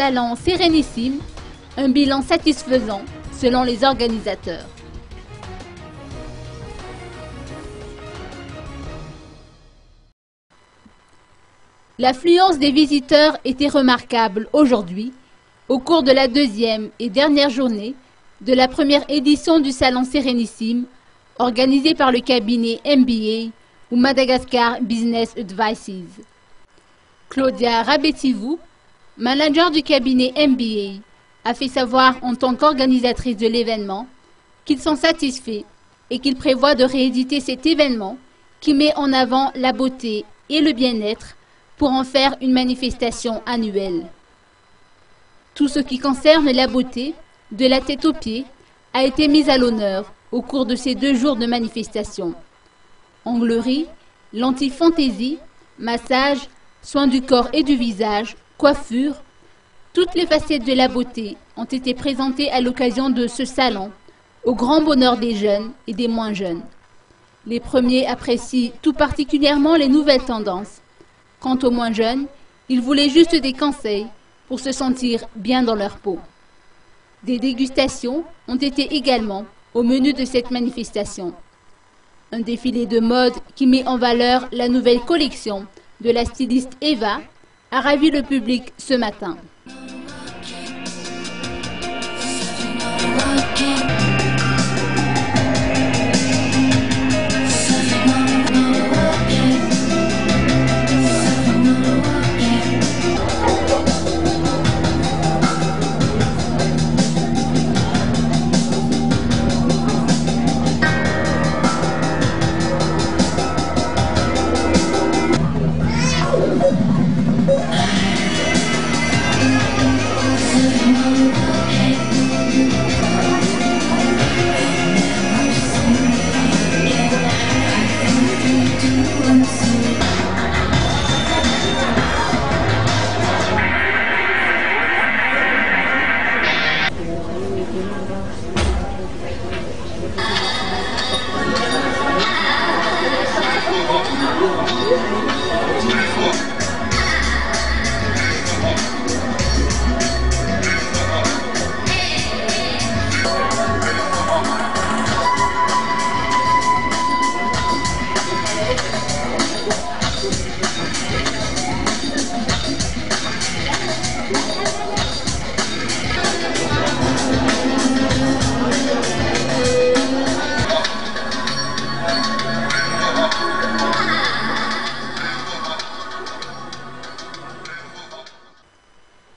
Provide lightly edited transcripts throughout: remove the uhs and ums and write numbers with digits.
salon Sérénissime, un bilan satisfaisant selon les organisateurs. L'affluence des visiteurs était remarquable aujourd'hui, au cours de la deuxième et dernière journée de la première édition du salon Sérénissime, organisé par le cabinet MBA ou Madagascar Business Advices. Claudia Rabetivou, manager du cabinet MBA, a fait savoir en tant qu'organisatrice de l'événement qu'ils sont satisfaits et qu'ils prévoient de rééditer cet événement qui met en avant la beauté et le bien-être pour en faire une manifestation annuelle. Tout ce qui concerne la beauté, de la tête aux pieds, a été mis à l'honneur au cours de ces 2 jours de manifestation. Onglerie, lentilles fantaisie, massage, soins du corps et du visage, coiffure, toutes les facettes de la beauté ont été présentées à l'occasion de ce salon, au grand bonheur des jeunes et des moins jeunes. Les premiers apprécient tout particulièrement les nouvelles tendances. Quant aux moins jeunes, ils voulaient juste des conseils pour se sentir bien dans leur peau. Des dégustations ont été également au menu de cette manifestation. Un défilé de mode qui met en valeur la nouvelle collection de la styliste Eva a ravi le public ce matin.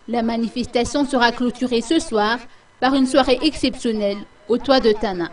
La manifestation sera clôturée ce soir par une soirée exceptionnelle au toit de Tana.